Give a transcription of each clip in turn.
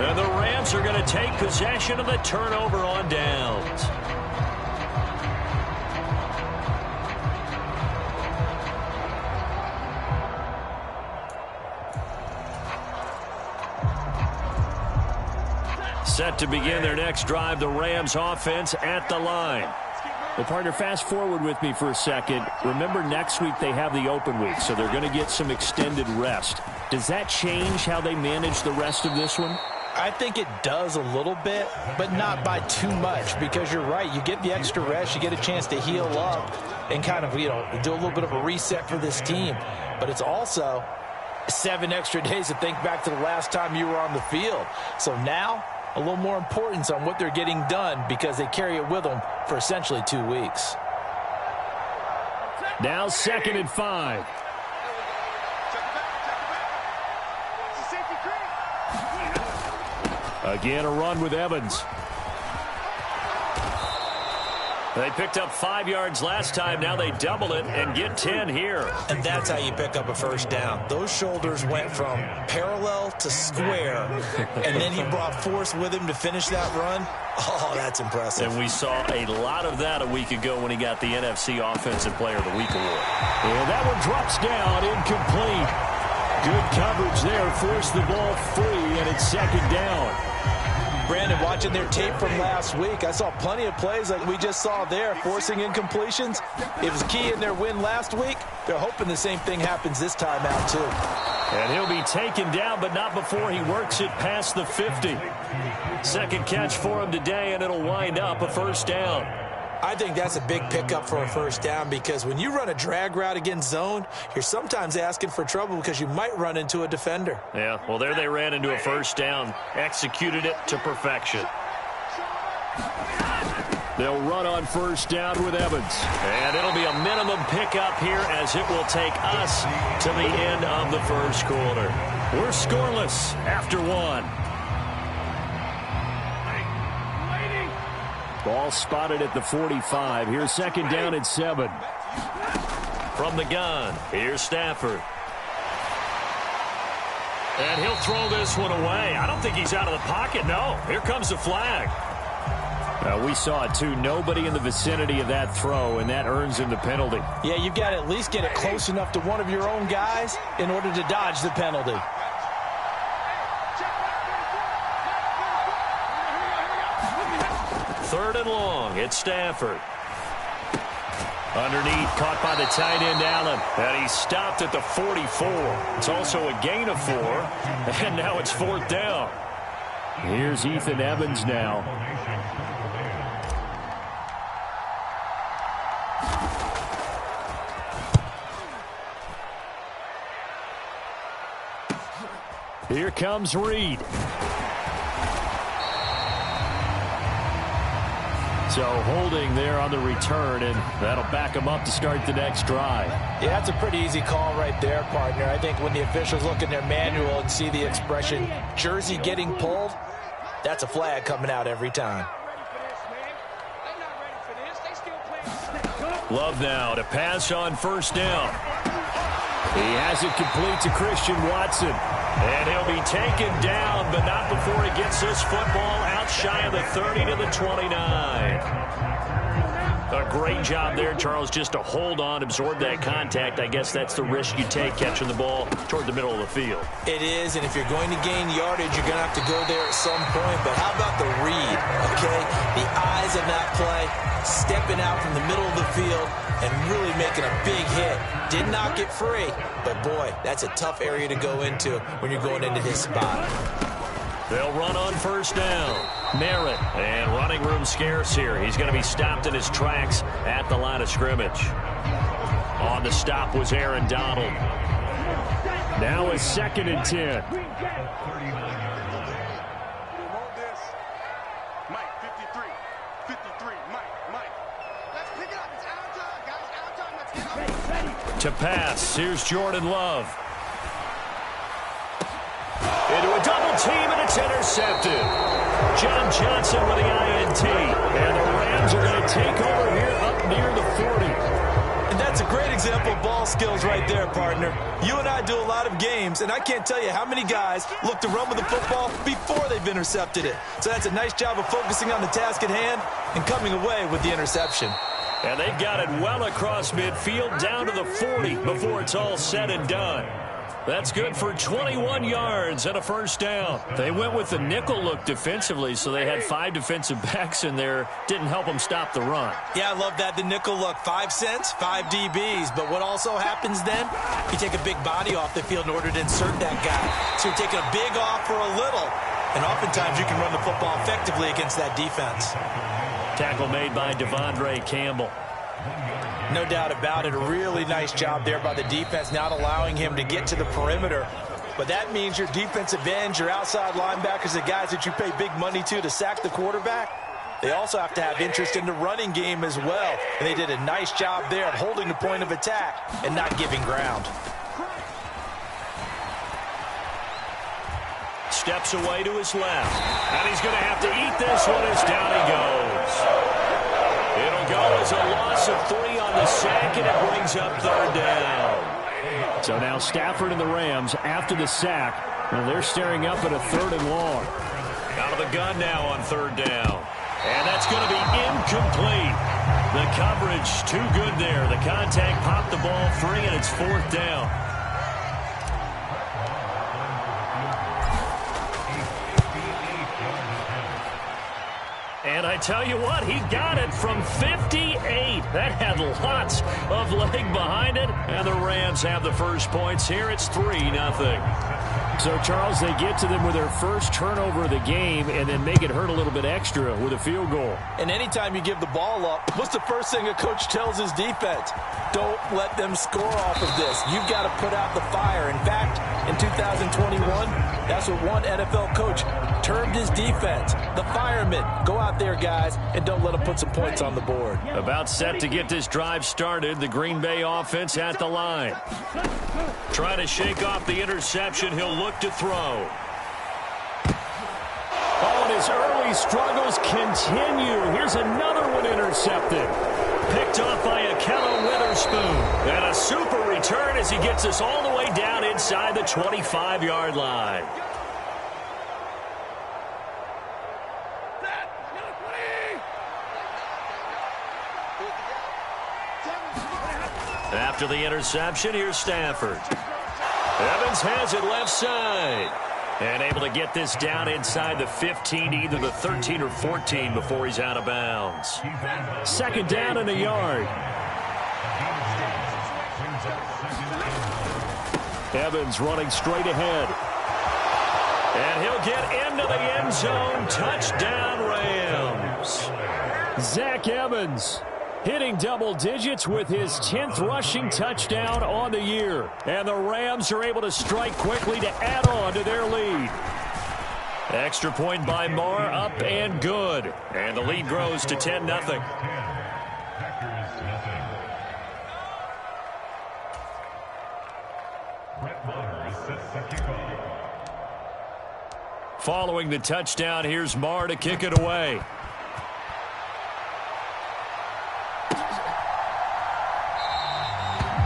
And the Rams are going to take possession of the turnover on downs. Set to begin their next drive, the Rams offense at the line. Well, partner, fast forward with me for a second. Remember, next week they have the open week, so they're going to get some extended rest. Does that change how they manage the rest of this one? I think it does a little bit, but not by too much, because you're right. You get the extra rest, you get a chance to heal up and kind of, do a little bit of a reset for this team. But it's also 7 extra days to think back to the last time you were on the field. So now, a little more importance on what they're getting done because they carry it with them for essentially 2 weeks. Now 2nd and 5. Again, a run with Evans. They picked up 5 yards last time. Now they double it and get 10 here. And that's how you pick up a first down. Those shoulders went from parallel to square, and then he brought force with him to finish that run. Oh, that's impressive. And we saw a lot of that a week ago when he got the NFC Offensive Player of the Week award. And that one drops down, incomplete. Good coverage there, forced the ball free, and it's 2nd down. Brandon, watching their tape from last week, I saw plenty of plays like we just saw there, forcing incompletions. It was key in their win last week. They're hoping the same thing happens this time out, too. And he'll be taken down, but not before he works it past the 50. Second catch for him today, and it'll wind up a first down. I think that's a big pickup for a first down because when you run a drag route against zone, you're sometimes asking for trouble because you might run into a defender. Yeah, well, there they ran into a first down, executed it to perfection. They'll run on first down with Evans. And it'll be a minimum pickup here as it will take us to the end of the first quarter. We're scoreless after 1. Ball spotted at the 45. Here's 2nd down and 7. From the gun, here's Stafford. And he'll throw this one away. I don't think he's out of the pocket, no. Here comes the flag. We saw it, too. Nobody in the vicinity of that throw, and that earns him the penalty. Yeah, you've got to at least get it close enough to one of your own guys in order to dodge the penalty. Third and long, it's Stafford. Underneath, caught by the tight end, Allen. And he stopped at the 44. It's also a gain of 4. And now it's 4th down. Here's Ethan Evans now. Here comes Reed. So holding there on the return, and that'll back him up to start the next drive. Yeah, that's a pretty easy call right there, partner. I think when the officials look in their manual and see the expression, jersey getting pulled, that's a flag coming out every time. Love now to pass on first down. He has it complete to Christian Watson. And he'll be taken down, but not before he gets this football out shy of the 30 to the 29. A great job there, Charles, just to hold on, absorb that contact. I guess that's the risk you take catching the ball toward the middle of the field. It is, and if you're going to gain yardage, you're going to have to go there at some point. But how about the read, okay? The eyes of that play, stepping out from the middle of the field and really making a big hit. Did not get free, but boy, that's a tough area to go into when you're going into his spot. They'll run on first down. Merritt, and running room scarce here. He's going to be stopped in his tracks at the line of scrimmage. On the stop was Aaron Donald. Now it's 2nd and 10. To pass, here's Jordan Love. Into a double team, and it's intercepted. John Johnson with the INT. And the Rams are going to take over here up near the 40. And that's a great example of ball skills right there, partner. You and I do a lot of games, and I can't tell you how many guys look to run with the football before they've intercepted it. So that's a nice job of focusing on the task at hand and coming away with the interception. And they've got it well across midfield down to the 40 before it's all said and done. That's good for 21 yards and a first down. They went with the nickel look defensively, so they had 5 defensive backs in there. Didn't help them stop the run. Yeah, I love that, the nickel look. 5 cents, 5 DBs. But what also happens then? You take a big body off the field in order to insert that guy. So you're taking a big off for a little. And oftentimes you can run the football effectively against that defense. Tackle made by Devondre Campbell. No doubt about it. A really nice job there by the defense, not allowing him to get to the perimeter. But that means your defensive ends, your outside linebackers, the guys that you pay big money to sack the quarterback, they also have to have interest in the running game as well. And they did a nice job there of holding the point of attack and not giving ground. Steps away to his left. And he's going to have to eat this one as down he goes. It'll go as a loss of 3 on the sack, and it brings up third down. So now Stafford and the Rams, after the sack, well, they're staring up at a 3rd and long. Out of the gun now on third down. And that's going to be incomplete. The coverage too good there. The contact popped the ball free, and it's 4th down. And I tell you what, he got it from 58. That had lots of leg behind it. And the Rams have the first points here. It's 3-0. So, Charles, they get to them with their first turnover of the game and then make it hurt a little bit extra with a field goal. And anytime you give the ball up, what's the first thing a coach tells his defense? Don't let them score off of this. You've got to put out the fire. In fact, in 2021, that's what one NFL coach termed his defense. The firemen. Go out there, guys, and don't let them put some points on the board. About set to get this drive started. The Green Bay offense at the line. Trying to shake off the interception. He'll look to throw. Oh, and his early struggles continue. Here's another one intercepted. Picked off by Akello Witherspoon. And a super return as he gets us all the way down inside the 25-yard line. After the interception, here's Stafford. Evans has it left side. And able to get this down inside the 15, either the 13 or 14 before he's out of bounds. 2nd down and a yard. Evans running straight ahead. And he'll get into the end zone. Touchdown, Rams. Zach Evans hitting double digits with his 10th rushing touchdown on the year. And the Rams are able to strike quickly to add on to their lead. Extra point by Moore, up and good. And the lead grows to 10-0. Following the touchdown, here's Moore to kick it away.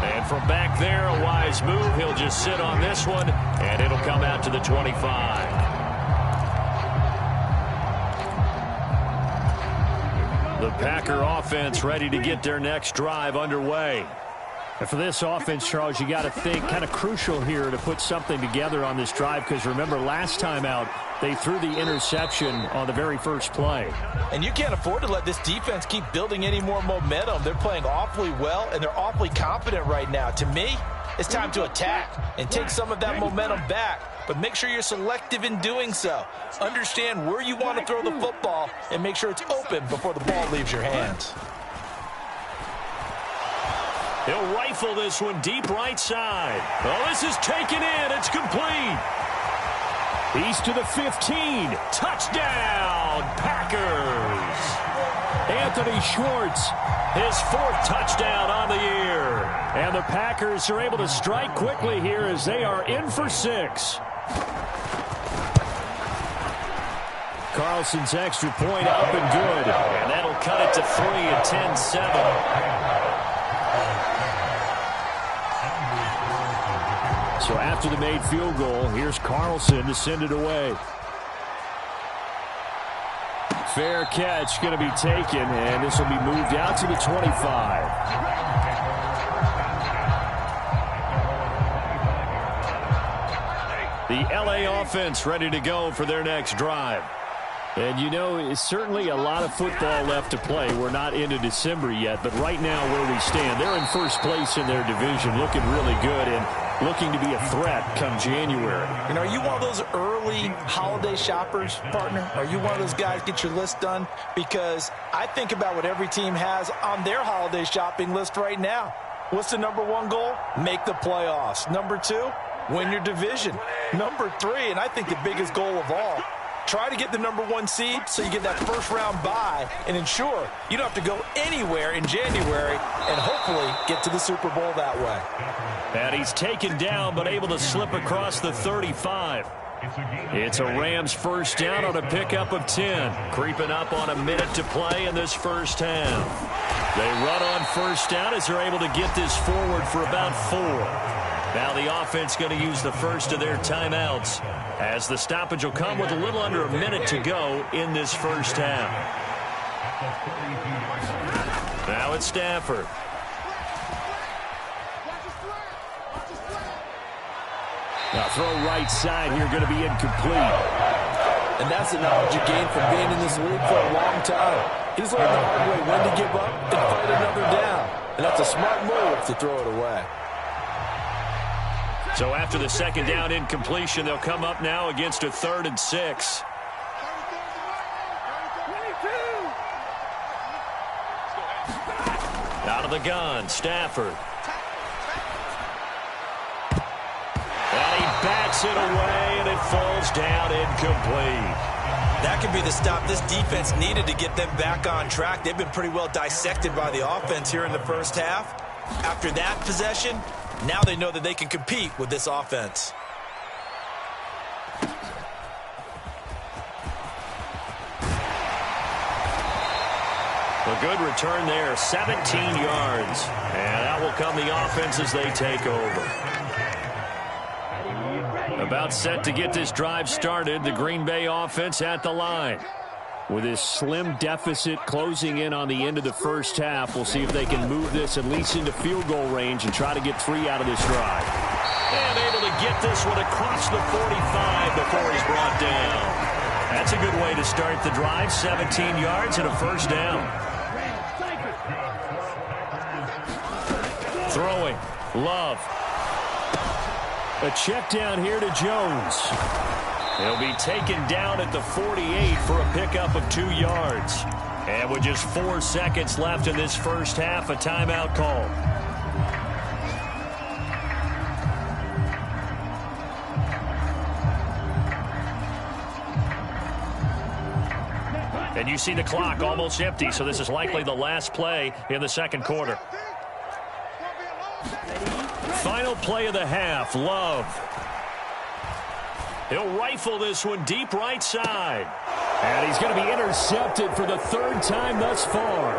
And from back there, a wise move. He'll just sit on this one, and it'll come out to the 25. The Packer offense ready to get their next drive underway. And for this offense, Charles, you got to think kind of crucial here to put something together on this drive, because remember last time out they threw the interception on the very first play. And you can't afford to let this defense keep building any more momentum. They're playing awfully well, and they're awfully confident right now. To me, it's time to attack and take some of that momentum back. But make sure you're selective in doing so. Understand where you want to throw the football and make sure it's open before the ball leaves your hands. He'll rifle this one deep right side. Oh, this is taken in. It's complete. He's to the 15. Touchdown, Packers. Anthony Schwartz. His 4th touchdown on the year. And the Packers are able to strike quickly here as they are in for 6. Carlson's extra point up and good. And that'll cut it to 3 at 10-7. So after the made field goal, here's Carlson to send it away. Fair catch going to be taken, and this will be moved out to the 25. The LA offense ready to go for their next drive. And, you know, it's certainly a lot of football left to play. We're not into December yet, but right now where we stand, they're in first place in their division, looking really good and looking to be a threat come January. And are you one of those early holiday shoppers, partner? Are you one of those guys get your list done? Because I think about what every team has on their holiday shopping list right now. What's the number one goal? Make the playoffs. Number two, win your division. Number three, and I think the biggest goal of all, try to get the number one seed so you get that first round bye and ensure you don't have to go anywhere in January and hopefully get to the Super Bowl that way. And he's taken down but able to slip across the 35. It's a Rams first down on a pickup of 10. Creeping up on a minute to play in this first half. They run on first down as they're able to get this forward for about 4. Now the offense going to use the first of their timeouts as the stoppage will come with a little under a minute to go in this first half. Now it's Stafford. Now throw right side here going to be incomplete. And that's the knowledge you gain from being in this league for a long time. He's learned the hard way when to give up and fight another down. And that's a smart move to throw it away. So after the second down incompletion, they'll come up now against a 3rd and 6. Out of the gun, Stafford. And he bats it away, and it falls down incomplete. That could be the stop this defense needed to get them back on track. They've been pretty well dissected by the offense here in the first half. After that possession, now they know that they can compete with this offense. A good return there, 17 yards. And out will come the offense as they take over. About set to get this drive started, the Green Bay offense at the line. With this slim deficit closing in on the end of the first half, we'll see if they can move this at least into field goal range and try to get 3 out of this drive. And able to get this one across the 45 before he's brought down. That's a good way to start the drive, 17 yards and a first down. Throwing, Love. A check down here to Jones. He'll be taken down at the 48 for a pickup of 2 yards. And with just 4 seconds left in this first half, a timeout call. And you see the clock almost empty, so this is likely the last play in the second quarter. Final play of the half, Love. He'll rifle this one deep right side. And he's going to be intercepted for the 3rd time thus far.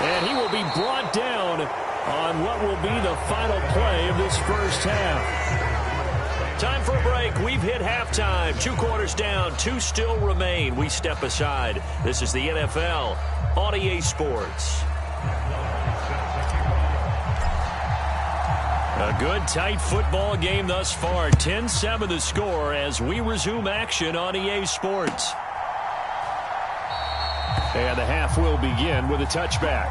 And he will be brought down on what will be the final play of this first half. Time for a break. We've hit halftime. 2 quarters down, 2 still remain. We step aside. This is the NFL on EA Sports. A good, tight football game thus far. 10-7 the score as we resume action on EA Sports. And the half will begin with a touchback.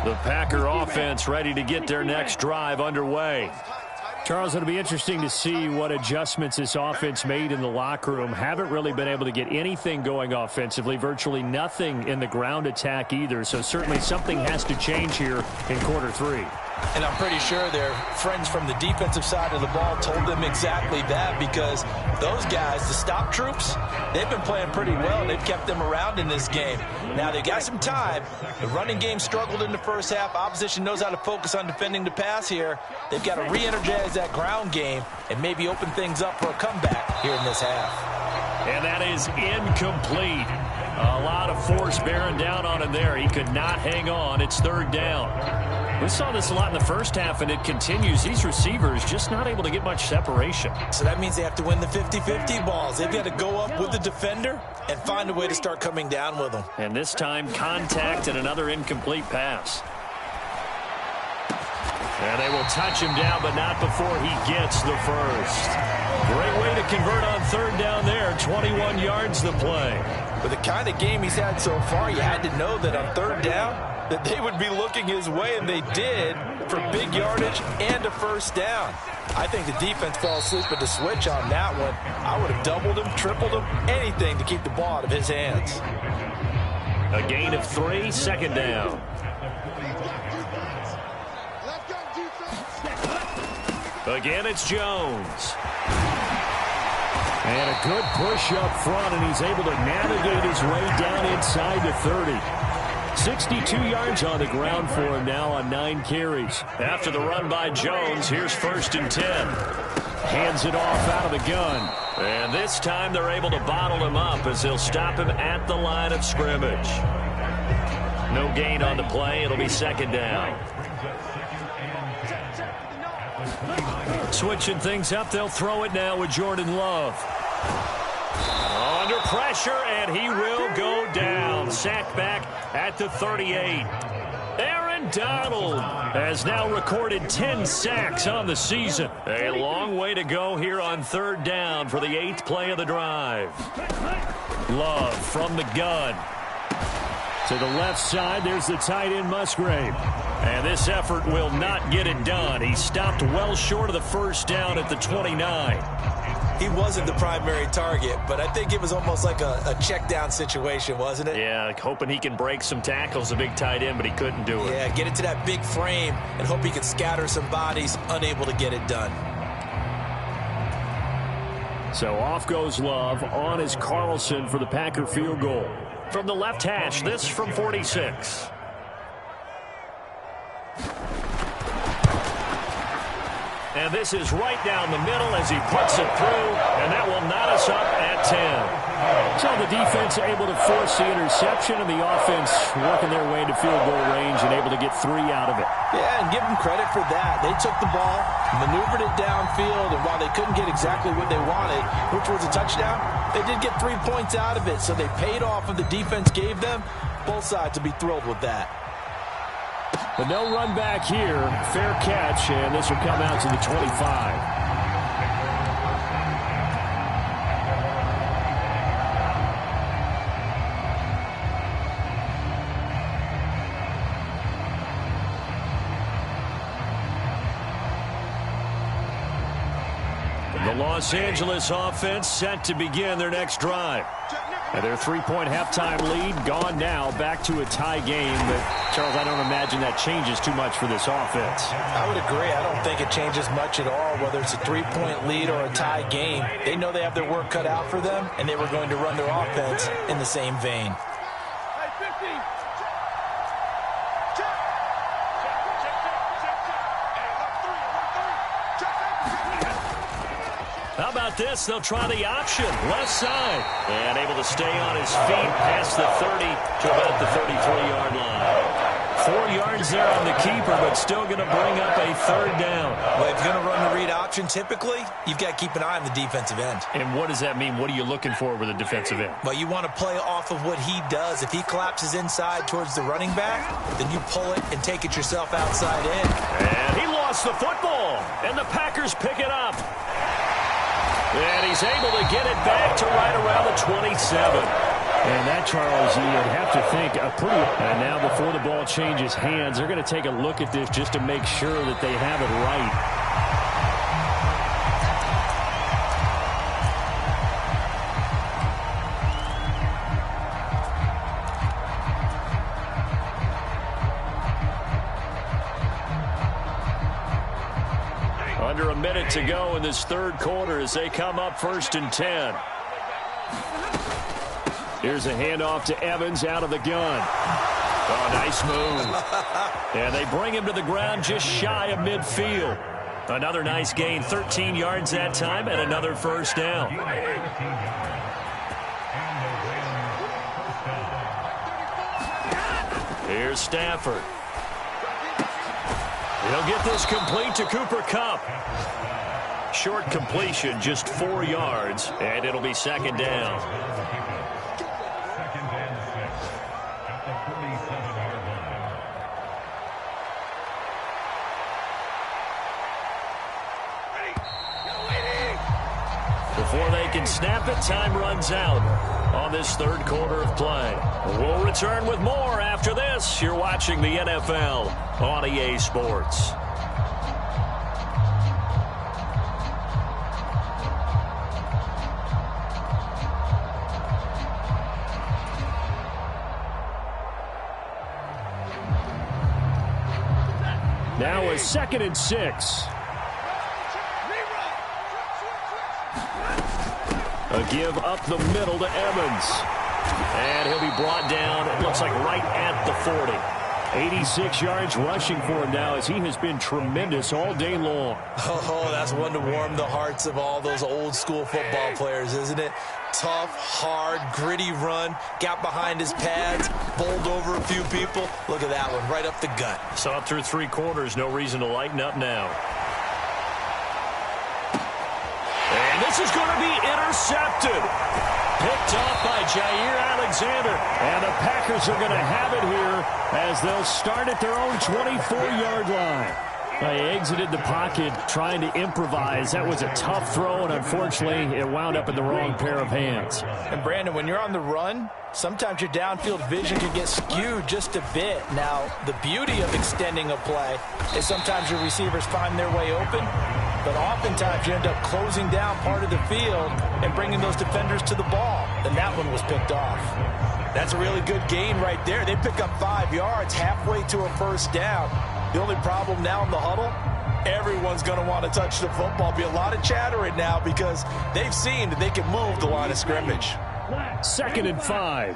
The Packer offense ready to get their next drive underway. Charles, it'll be interesting to see what adjustments this offense made in the locker room. Haven't really been able to get anything going offensively, virtually nothing in the ground attack either. So certainly something has to change here in quarter 3. And I'm pretty sure their friends from the defensive side of the ball told them exactly that, because those guys, the stop troops, they've been playing pretty well. They've kept them around in this game. Now they've got some time. The running game struggled in the first half. Opposition knows how to focus on defending the pass here. They've got to re-energize that ground game and maybe open things up for a comeback here in this half. And that is incomplete. A lot of force bearing down on him there. He could not hang on. It's third down. We saw this a lot in the first half, and it continues. These receivers just not able to get much separation. So that means they have to win the 50-50 balls. They've got to go up with the defender and find a way to start coming down with them. And this time, contact and another incomplete pass. And they will touch him down, but not before he gets the first. Great way to convert on third down there. 21 yards the play. With the kind of game he's had so far, you had to know that on third down, that they would be looking his way, and they did, for big yardage and a first down. I think the defense fell asleep at the switch on that one. I would have doubled him, tripled him, anything to keep the ball out of his hands. A gain of 3, second down. Again, it's Jones. And a good push up front, and he's able to navigate his way down inside the 30. 62 yards on the ground for him now on 9 carries. After the run by Jones, here's 1st and 10. Hands it off out of the gun. And this time they're able to bottle him up as they'll stop him at the line of scrimmage. No gain on the play. It'll be second down. Switching things up, they'll throw it now with Jordan Love. Under pressure, and he will go down. Sacked back at the 38. Aaron Donald has now recorded 10 sacks on the season. A long way to go here on third down for the 8th play of the drive. Love from the gun. To the left side, there's the tight end Musgrave. And this effort will not get it done. He stopped well short of the first down at the 29. He wasn't the primary target, but I think it was almost like a check down situation, wasn't it? Yeah, hoping he can break some tackles, a big tight end, but he couldn't do it. Yeah, get it to that big frame and hope he could scatter some bodies, unable to get it done. So off goes Love. On is Carlson for the Packer field goal. From the left hash, this from 46. And this is right down the middle as he puts it through, and that will knot us up at 10. So the defense able to force the interception, and the offense working their way into field goal range and able to get 3 out of it. Yeah, and give them credit for that. They took the ball, maneuvered it downfield, and while they couldn't get exactly what they wanted, which was a touchdown, they did get 3 points out of it, so they paid off what the defense gave them. Both sides would be thrilled with that. But no run back here. Fair catch, and this will come out to the 25. The Los Angeles offense set to begin their next drive. And their 3-point halftime lead gone now, back to a tie game. But, Charles, I don't imagine that changes too much for this offense. I would agree. I don't think it changes much at all, whether it's a 3-point lead or a tie game. They know they have their work cut out for them, and they were going to run their offense in the same vein. How about this? They'll try the option. Left side. And able to stay on his feet past the 30 to about the 33-yard line. 4 yards there on the keeper, but still going to bring up a third down. Well, if you're going to run the read option, typically, you've got to keep an eye on the defensive end. And what does that mean? What are you looking for with a defensive end? Well, you want to play off of what he does. If he collapses inside towards the running back, then you pull it and take it yourself outside in. And he lost the football, and the Packers pick it up. And he's able to get it back to right around the 27. And that, Charles, you'd have to think a pretty... And now before the ball changes hands, they're going to take a look at this just to make sure that they have it right. Under a minute to go in this third quarter as they come up 1st and 10. Here's a handoff to Evans out of the gun. Oh, nice move. And they bring him to the ground just shy of midfield. Another nice gain, 13 yards that time, and another first down. Here's Stafford. He'll get this complete to Cooper Kupp. Short completion, just 4 yards, and it'll be second down. Before they can snap it, time runs out on this third quarter of play. We'll return with more after this. You're watching the NFL on EA Sports. Now a 2nd and 6. A give up the middle to Evans. And he'll be brought down, it looks like right at the 40. 86 yards rushing for him now as he has been tremendous all day long. Oh, that's one to warm the hearts of all those old school football players, isn't it? Tough, hard, gritty run, got behind his pads, bowled over a few people. Look at that one, right up the gut. Saw it through 3 quarters, no reason to lighten up now. And this is going to be intercepted. Picked off by Jair Alexander. And the Packers are going to have it here as they'll start at their own 24-yard line. They exited the pocket trying to improvise. That was a tough throw, and unfortunately, it wound up in the wrong pair of hands. And, Brandon, when you're on the run, sometimes your downfield vision can get skewed just a bit. Now, the beauty of extending a play is sometimes your receivers find their way open, but oftentimes you end up closing down part of the field and bringing those defenders to the ball. And that one was picked off. That's a really good gain right there. They pick up 5 yards halfway to a first down. The only problem now in the huddle, everyone's going to want to touch the football. Be a lot of chattering now because they've seen that they can move the line of scrimmage. 2nd and 5.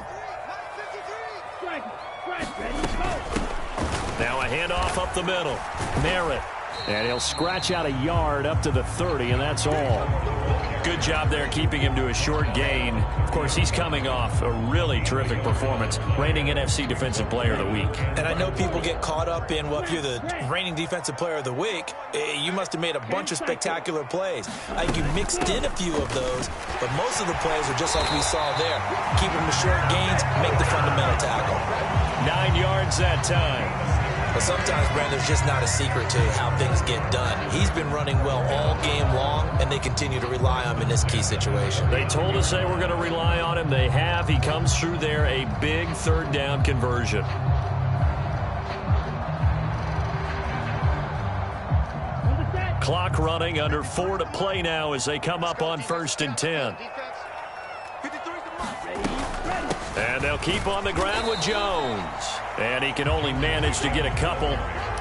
Now a handoff up the middle. Merritt. And he'll scratch out a yard up to the 30, and that's all. Good job there keeping him to a short gain. Of course, he's coming off a really terrific performance, reigning NFC Defensive Player of the Week. And I know people get caught up in, well, if you're the reigning Defensive Player of the Week, you must have made a bunch of spectacular plays. I think you mixed in a few of those, but most of the plays are just like we saw there. Keep them to short gains, make the fundamental tackle. 9 yards that time. But sometimes, Brandon, there's just not a secret to how things get done. He's been running well all game long, and they continue to rely on him in this key situation. They told us they were going to rely on him. They have. He comes through there, a big third down conversion. Clock running, under 4 to play now as they come up on 1st and 10. And they'll keep on the ground with Jones. And he can only manage to get a couple.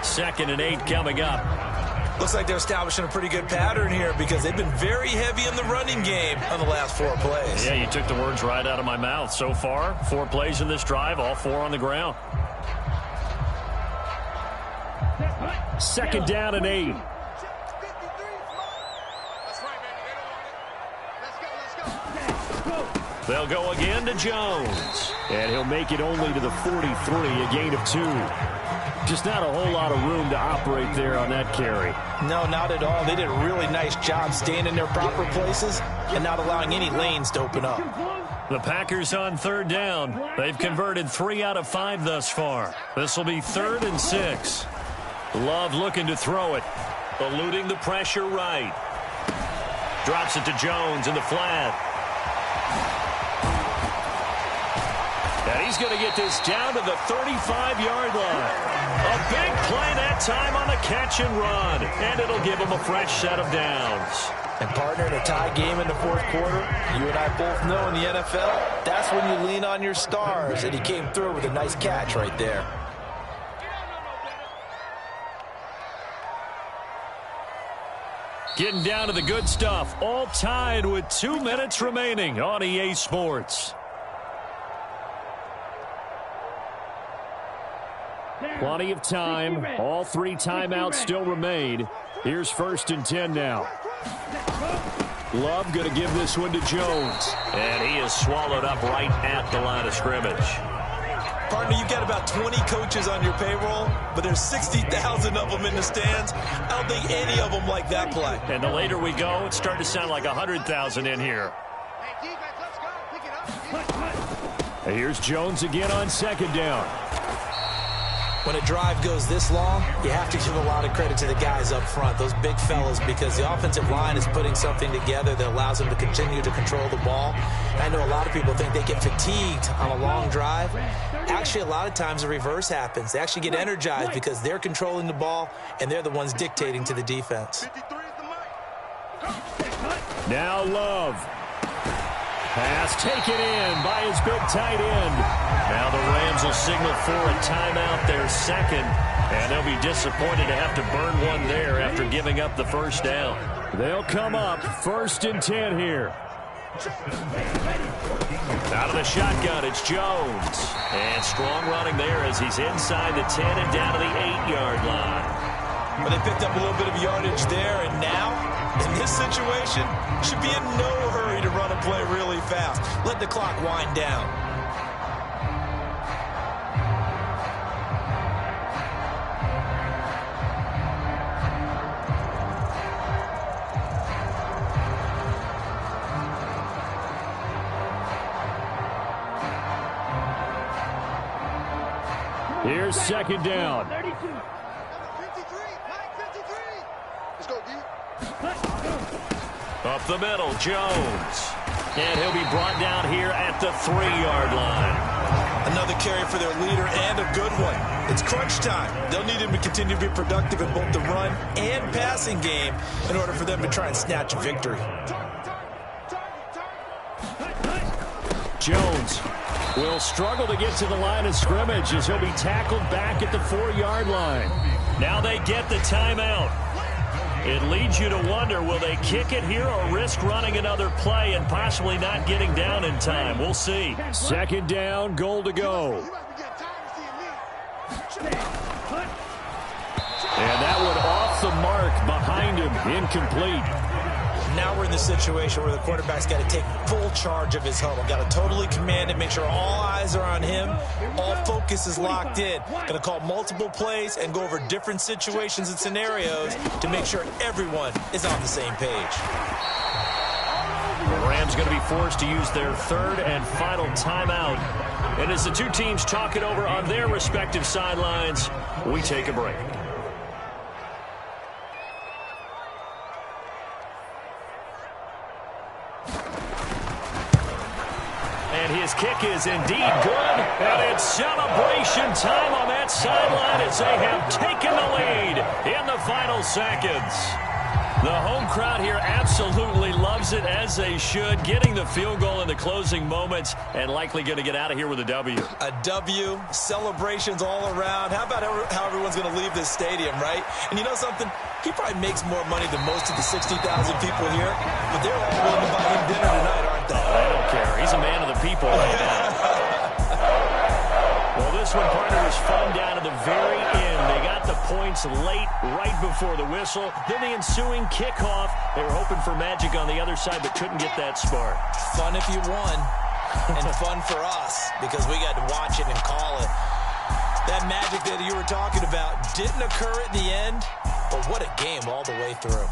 2nd and 8 coming up. Looks like they're establishing a pretty good pattern here because they've been very heavy in the running game on the last 4 plays. Yeah, you took the words right out of my mouth. So far, 4 plays in this drive, all 4 on the ground. 2nd down and 8. They'll go again to Jones. And he'll make it only to the 43, a gain of 2. Just not a whole lot of room to operate there on that carry. No, not at all. They did a really nice job staying in their proper places and not allowing any lanes to open up. The Packers on 3rd down. They've converted 3 out of 5 thus far. This will be 3rd and 6. Love looking to throw it. Eluding the pressure right. Drops it to Jones in the flat. And he's going to get this down to the 35-yard line. A big play that time on the catch and run. And it'll give him a fresh set of downs. And, partner, in a tie game in the 4th quarter, you and I both know in the NFL, that's when you lean on your stars. And he came through with a nice catch right there. Getting down to the good stuff. All tied with 2 minutes remaining on EA Sports. Plenty of time. All 3 timeouts still remain. Here's 1st and 10 now. Love going to give this one to Jones. And he is swallowed up right at the line of scrimmage. Partner, Gardner, you've got about 20 coaches on your payroll, but there's 60,000 of them in the stands. I don't think any of them like that play. And the later we go, it's starting to sound like 100,000 in here. And here's Jones again on second down. When a drive goes this long, you have to give a lot of credit to the guys up front, those big fellas, because the offensive line is putting something together that allows them to continue to control the ball. And I know a lot of people think they get fatigued on a long drive. Actually, a lot of times the reverse happens. They actually get energized because they're controlling the ball, and they're the ones dictating to the defense. Now Love. Pass taken in by his big tight end. Now the Rams will signal for a timeout, their second, and they'll be disappointed to have to burn one there after giving up the first down. They'll come up 1st and 10 here. Out of the shotgun, it's Jones. And strong running there as he's inside the 10 and down to the 8-yard line. Well, they picked up a little bit of yardage there, and now, in this situation, should be in no hurry to run a play really fast. Let the clock wind down. Here's second down. 32. 53. Let's go, D. Up the middle, Jones. And he'll be brought down here at the 3-yard line. Another carry for their leader and a good one. It's crunch time. They'll need him to continue to be productive in both the run and passing game in order for them to try and snatch a victory. Jones will struggle to get to the line of scrimmage as he'll be tackled back at the 4-yard line. Now they get the timeout. It leads you to wonder, will they kick it here or risk running another play and possibly not getting down in time? We'll see. Second down, goal to go. And that one off the mark behind him, incomplete. Now we're in the situation where the quarterback's got to take full charge of his huddle. Got to totally command it, make sure all eyes are on him. All focus is locked in. Going to call multiple plays and go over different situations and scenarios to make sure everyone is on the same page. The Rams going to be forced to use their 3rd and final timeout. And as the two teams talk it over on their respective sidelines, we take a break. His kick is indeed good, and it's celebration time on that sideline as they have taken the lead in the final seconds. The home crowd here absolutely loves it, as they should, getting the field goal in the closing moments and likely going to get out of here with a W. A W, celebrations all around. How about how everyone's going to leave this stadium, right? And you know something? He probably makes more money than most of the 60,000 people here, but they're all willing to buy him dinner tonight, aren't they? I don't care. He's a man of the people right now. Well, this one, partner, was fun down to the very end. They got the points late, right before the whistle. Then the ensuing kickoff. They were hoping for magic on the other side, but couldn't get that spark. Fun if you won, and fun for us because we got to watch it and call it. That magic that you were talking about didn't occur at the end, but what a game all the way through.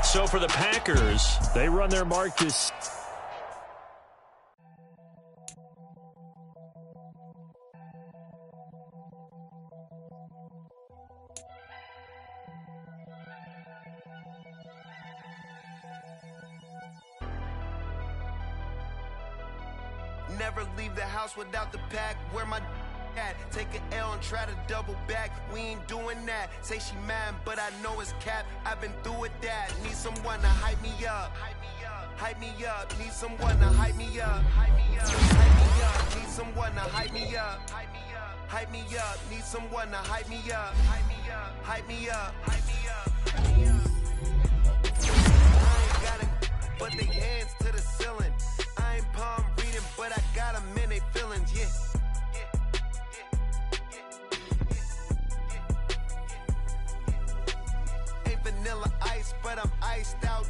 So for the Packers, they run their mark this. Never leave the house without the pack. Where my at? Take an L and try to double back. We ain't doing that. Say she mad, but I know it's cap. I've been through with that. Need someone to hype me up. Hype me up. Need someone to hype me up. Hype me up. Need someone to hype me up. Hype me up. Need someone to hype me up. Hype me up. Hype me up. Hype me up.